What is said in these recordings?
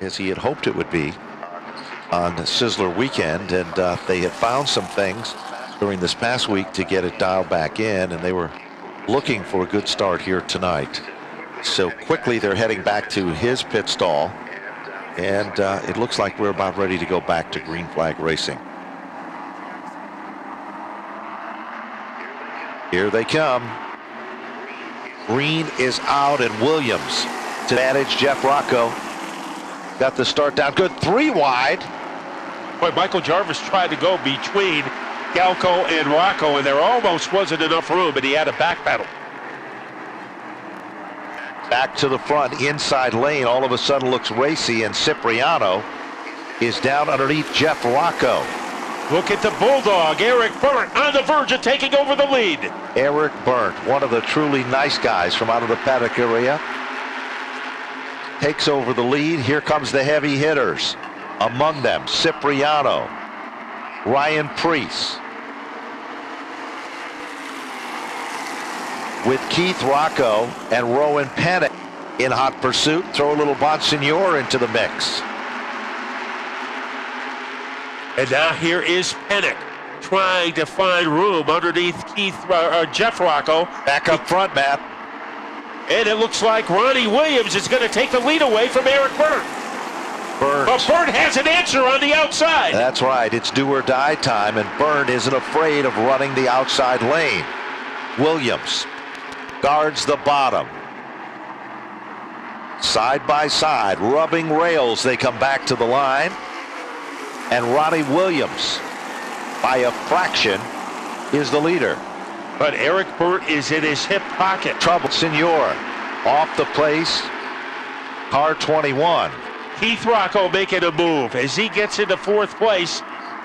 as he had hoped it would be on Sizzler weekend, and they had found some things during this past week to get it dialed back in, and they were looking for a good start here tonight. So quickly they're heading back to his pit stall, and it looks like we're about ready to go back to green flag racing. Here they come. Green is out, and Williams to advantage. Jeff Rocco got the start down good, 3 wide. Boy, Michael Jarvis tried to go between Galco and Rocco, and there almost wasn't enough room, but he had a back pedal. Back to the front, inside lane, all of a sudden looks racy, and Cipriano is down underneath Jeff Rocco. Look at the Bulldog, Eric Burnt, on the verge of taking over the lead. Eric Burnt, one of the truly nice guys from out of the paddock area, takes over the lead. Here comes the heavy hitters. Among them, Cipriano, Ryan Preece, with Keith Rocco and Rowan Pennick in hot pursuit. Throw a little Bonsignor into the mix. And now here is Pennick trying to find room underneath Jeff Rocco. Back up front, Matt. And it looks like Ronnie Williams is going to take the lead away from Eric Burnt. But Burnt has an answer on the outside. That's right. It's do or die time, and Burnt isn't afraid of running the outside lane. Williams guards the bottom. Side by side, rubbing rails, they come back to the line. And Ronnie Williams, by a fraction, is the leader. But Eric Burnt is in his hip pocket. Trouble. Senor off the place. Car 21. Keith Rocco making a move as he gets into 4th place,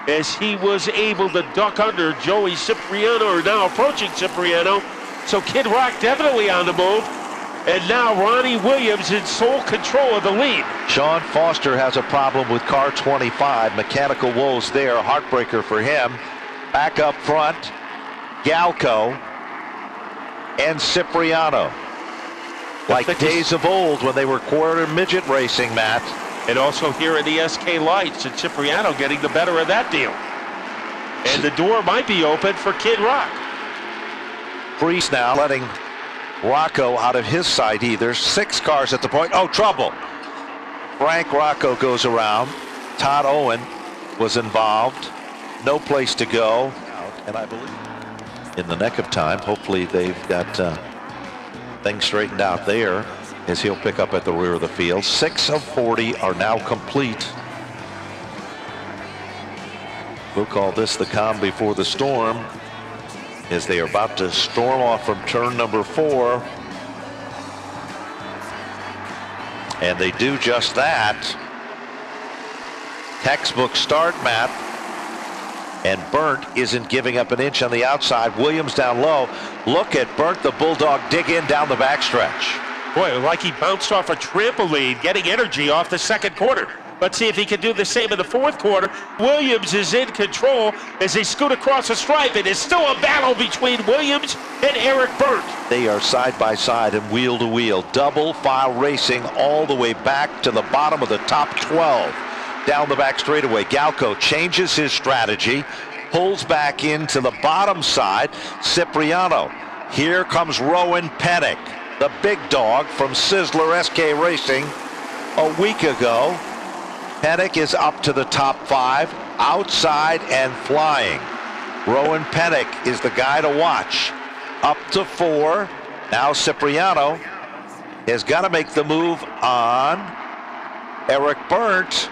as he was able to duck under Joey Cipriano, or now approaching Cipriano. So Kid Rock definitely on the move. And now Ronnie Williams in sole control of the lead. Sean Foster has a problem with car 25. Mechanical woes there. Heartbreaker for him. Back up front, Galco and Cipriano. Like days of old when they were quarter midget racing, Matt. And also here in the SK Lights, and Cipriano getting the better of that deal. And the door might be open for Kid Rock. Preece now letting Rocco out of his sight either. 6 cars at the point. Oh, trouble. Frank Rocco goes around. Todd Owen was involved. No place to go. And I believe in the neck of time, hopefully they've got things straightened out there, as he'll pick up at the rear of the field. 6 of 40 are now complete. We'll call this the calm before the storm, as they are about to storm off from turn number 4. And they do just that. Textbook start, Matt. And Burnt isn't giving up an inch on the outside. Williams down low. Look at Burnt, the Bulldog, dig in down the backstretch. Boy, like he bounced off a trampoline, getting energy off the 2nd quarter. Let's see if he can do the same in the 4th quarter. Williams is in control as they scoot across the stripe. It is still a battle between Williams and Eric Burnt. They are side by side and wheel to wheel. Double file racing all the way back to the bottom of the top 12. Down the back straightaway. Galco changes his strategy, pulls back into the bottom side. Cipriano. Here comes Rowan Pennick, the big dog from Sizzler SK Racing a week ago. Pennick is up to the top 5, outside and flying. Rowan Pennick is the guy to watch. Up to 4. Now Cipriano has got to make the move on Eric Burnt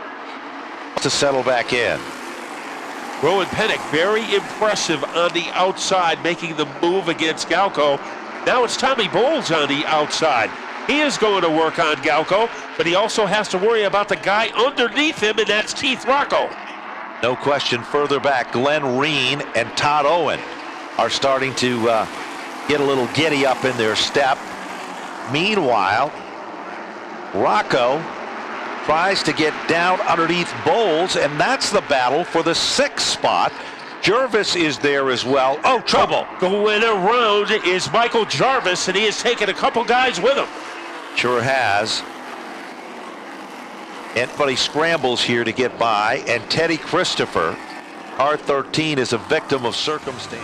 to settle back in. Rowan Pennick, very impressive on the outside, making the move against Galco. Now it's Tommy Bowles on the outside. He is going to work on Galco, but he also has to worry about the guy underneath him, and that's Keith Rocco. No question. Further back, Glenn Reen and Todd Owen are starting to get a little giddy up in their step. Meanwhile, Rocco tries to get down underneath Bowles, and that's the battle for the 6th spot. Jarvis is there as well. Oh, trouble. Going around is Michael Jarvis, and he has taken a couple guys with him. Sure has. Everybody scrambles here to get by, and Teddy Christopher, R13, is a victim of circumstance.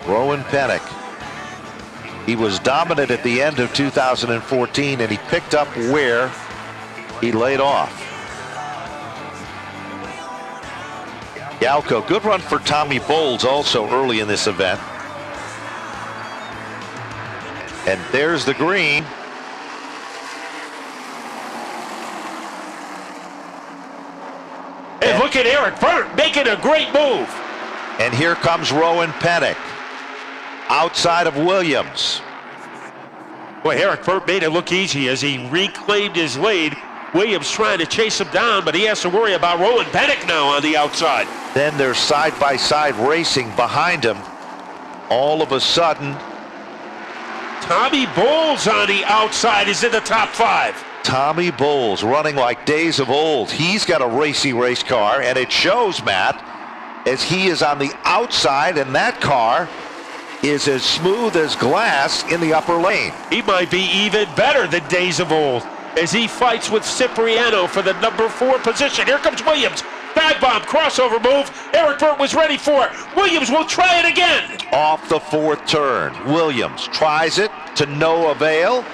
Rowan Pennock. He was dominant at the end of 2014, and he picked up where he laid off. Galco, good run for Tommy Bowles also early in this event. And there's the green. And look at Eric Burt making a great move. And here comes Rowan Pennock, outside of Williams. Boy, Eric Burt made it look easy as he reclaimed his lead. Williams trying to chase him down, but he has to worry about Rowan Pennock now on the outside. Then there's side-by-side racing behind him. All of a sudden, Tommy Bowles on the outside is in the top 5. Tommy Bowles running like days of old. He's got a racy race car, and it shows, Matt, as he is on the outside, and that car is as smooth as glass in the upper lane. He might be even better than days of old as he fights with Cipriano for the number 4 position. Here comes Williams. Dive bomb, crossover move. Eric Burt was ready for it. Williams will try it again. Off the 4th turn. Williams tries it to no avail.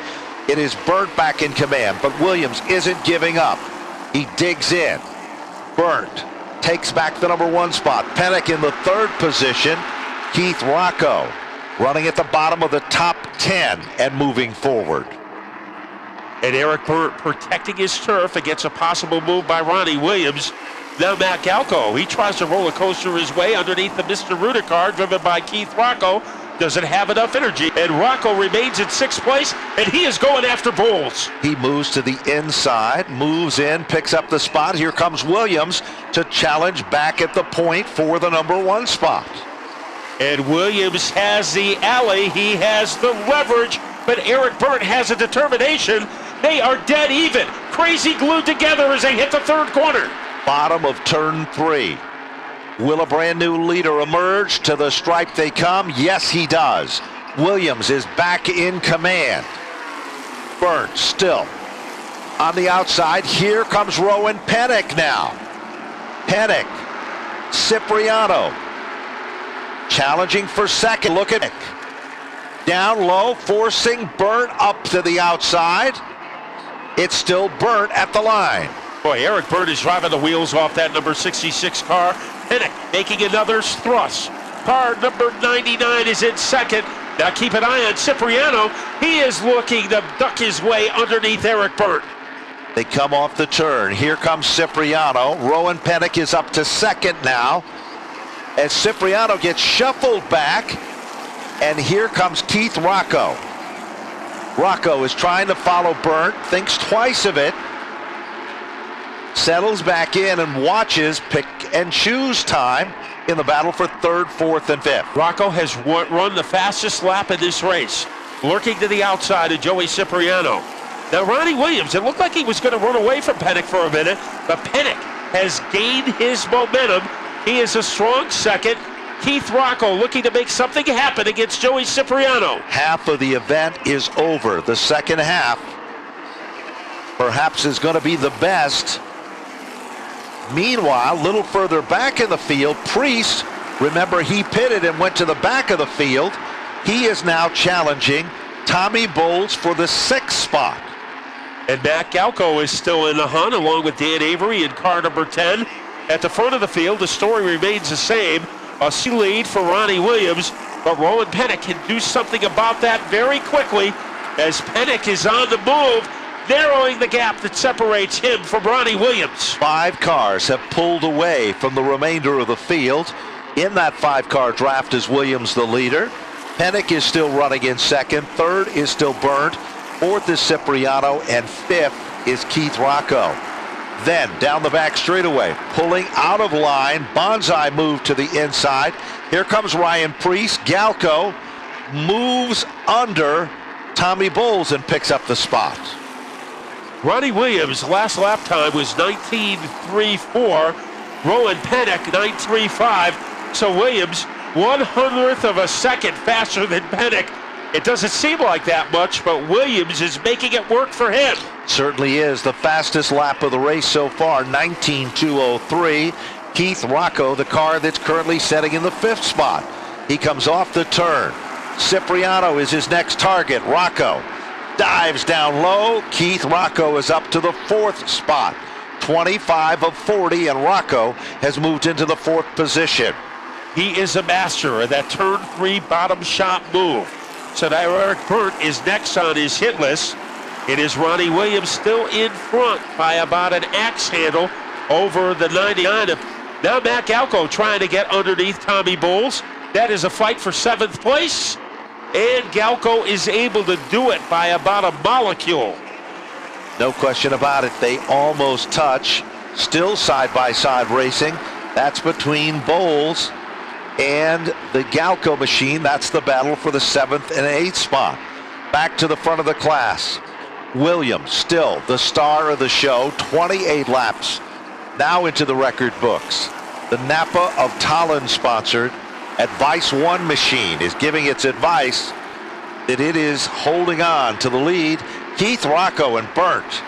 It is Burt back in command, but Williams isn't giving up. He digs in. Burt takes back the number 1 spot. Pennock in the 3rd position. Keith Rocco running at the bottom of the top 10 and moving forward. And Eric Burt protecting his turf against a possible move by Ronnie Williams. Now Matt Galco, he tries to roller coaster his way underneath the Mr. Rooter car driven by Keith Rocco. Doesn't have enough energy, and Rocco remains in 6th place, and he is going after Bowles. He moves to the inside, moves in, picks up the spot. Here comes Williams to challenge back at the point for the number 1 spot. And Williams has the alley, he has the leverage, but Eric Burt has a determination. They are dead even, crazy glued together as they hit the 3rd corner. Bottom of turn 3. Will a brand new leader emerge? To the stripe they come. Yes, he does. Williams is back in command. Burt still on the outside. Here comes Rowan Pennock now. Pennock, Cipriano challenging for 2nd. Look at it. Down low, forcing Burt up to the outside. It's still Burt at the line. Boy, Eric Burt is driving the wheels off that number 66 car. Pennock making another thrust. Car number 99 is in 2nd. Now keep an eye on Cipriano. He is looking to duck his way underneath Eric Burt. They come off the turn. Here comes Cipriano. Rowan Pennock is up to 2nd now, as Cipriano gets shuffled back. And here comes Keith Rocco. Rocco is trying to follow Burt, thinks twice of it, settles back in and watches pick and choose time in the battle for 3rd, 4th, and 5th. Rocco has run the fastest lap in this race, lurking to the outside of Joey Cipriano. Now Ronnie Williams, it looked like he was going to run away from Pennock for a minute, but Pennock has gained his momentum. He is a strong 2nd. Keith Rocco looking to make something happen against Joey Cipriano. Half of the event is over. The 2nd half perhaps is going to be the best. Meanwhile, a little further back in the field, Priest, remember he pitted and went to the back of the field. He is now challenging Tommy Bowles for the 6th spot. And Matt Galco is still in the hunt along with Dan Avery in car number 10. At the front of the field, the story remains the same. A lead for Ronnie Williams, but Rowan Pennock can do something about that very quickly as Pennock is on the move, narrowing the gap that separates him from Ronnie Williams. 5 cars have pulled away from the remainder of the field. In that 5-car draft is Williams the leader. Pennock is still running in 2nd. 3rd is still Burt. 4th is Cipriano, and 5th is Keith Rocco. Then down the back straightaway, pulling out of line, bonsai move to the inside. Here comes Ryan Priest. Galco moves under Tommy Bowles and picks up the spot. Ronnie Williams' last lap time was 19.34. Rowan Pennock 9.35. So Williams 1/100th of a second faster than Pennock It doesn't seem like that much, but Williams is making it work for him. Certainly is. The fastest lap of the race so far, 19:2:03. Keith Rocco, the car that's currently setting in the 5th spot. He comes off the turn. Cipriano is his next target. Rocco dives down low. Keith Rocco is up to the 4th spot. 25 of 40, and Rocco has moved into the 4th position. He is a master of that turn 3 bottom shot move. So now Eric Burt is next on his hit list. It is Ronnie Williams still in front by about an axe handle over the 99. Now Matt Galco trying to get underneath Tommy Bowles. That is a fight for 7th place. And Galco is able to do it by about a molecule. No question about it. They almost touch. Still side-by-side racing. That's between Bowles and the Galco machine. That's the battle for the 7th and 8th spot. Back to the front of the class. Williams still the star of the show. 28 laps now into the record books. The Napa of Tallinn sponsored Advice One machine is giving its advice that it is holding on to the lead. Keith Rocco and Burnt,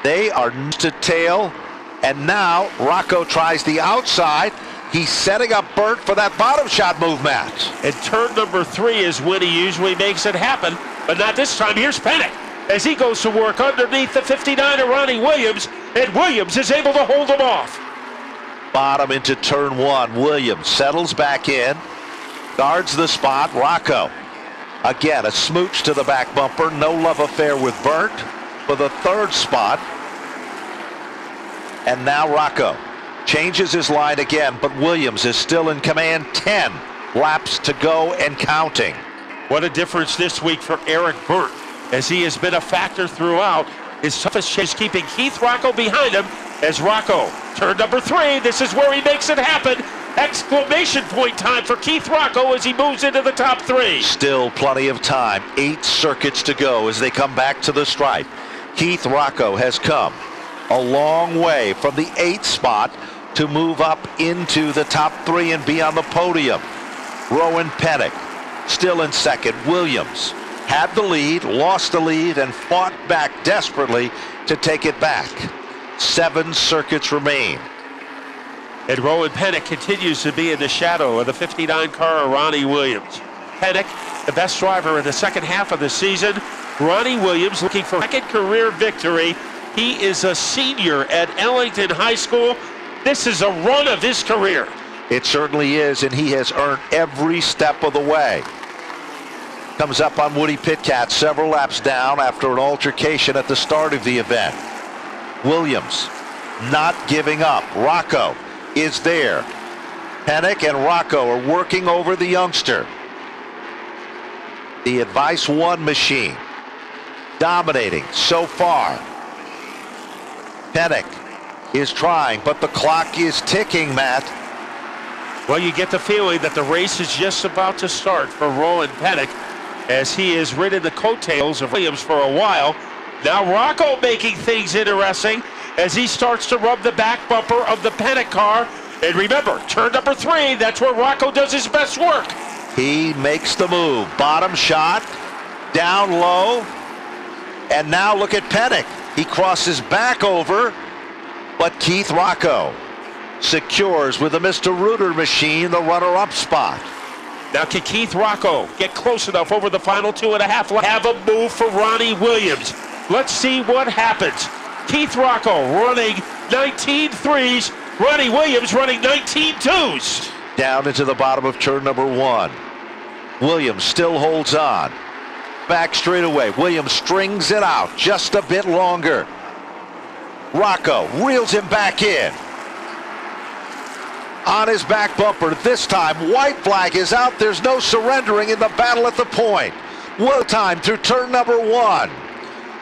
they are to tail, and now Rocco tries the outside. He's setting up Burnt for that bottom shot move, Matt. And turn number 3 is when he usually makes it happen, but not this time. Here's Pennick as he goes to work underneath the 59 of Ronnie Williams, and Williams is able to hold him off. Bottom into turn 1. Williams settles back in, guards the spot. Rocco, again, a smooch to the back bumper. No love affair with Burnt for the 3rd spot. And now Rocco changes his line again, but Williams is still in command. 10 laps to go and counting. What a difference this week for Eric Burnt, as he has been a factor throughout. His toughest chase keeping Keith Rocco behind him as Rocco, turn number 3, this is where he makes it happen. Exclamation point time for Keith Rocco as he moves into the top 3. Still plenty of time. 8 circuits to go as they come back to the stripe. Keith Rocco has come a long way from the 8th spot to move up into the top 3 and be on the podium. Rowan Pennick still in 2nd. Williams had the lead, lost the lead, and fought back desperately to take it back. 7 circuits remain. And Rowan Pennick continues to be in the shadow of the 59 car of Ronnie Williams. Pennick, the best driver in the second half of the season. Ronnie Williams looking for 2nd career victory. He is a senior at Ellington High School. This is a run of his career. It certainly is, and he has earned every step of the way. Comes up on Woody Pitkat several laps down after an altercation at the start of the event. Williams not giving up. Rocco is there. Pennick and Rocco are working over the youngster. The Advice One machine dominating so far. Pennick is trying, but the clock is ticking, Matt. Well, you get the feeling that the race is just about to start for Rowan Pennick, as he has ridden the coattails of Williams for a while. Now Rocco making things interesting as he starts to rub the back bumper of the Pennick car. And remember, turn number 3, that's where Rocco does his best work. He makes the move. Bottom shot, down low. And now look at Pennick. He crosses back over, but Keith Rocco secures with the Mr. Reuter machine the runner-up spot. Now can Keith Rocco get close enough over the final 2.5 laps? Have a move for Ronnie Williams. Let's see what happens. Keith Rocco running 19 threes. Ronnie Williams running 19 twos. Down into the bottom of turn number 1. Williams still holds on. Back straightaway. Williams strings it out just a bit longer. Rocco reels him back in. On his back bumper this time. White flag is out. There's no surrendering in the battle at the point. Well time through turn number 1.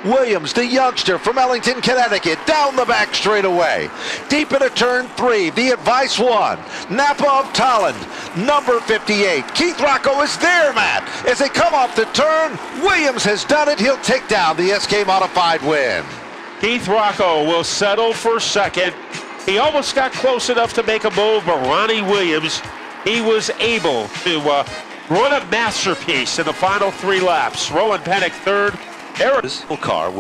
Williams, the youngster from Ellington, Connecticut, down the back straightaway. Deep into turn 3, the Advice One. Napa of Tallinn, number 58. Keith Rocco is there, Matt. As they come off the turn, Williams has done it. He'll take down the SK Modified win. Keith Rocco will settle for 2nd. He almost got close enough to make a move, but Ronnie Williams, he was able to What a masterpiece in the final 3 laps. Roland Pennick third. Eric car.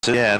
Again.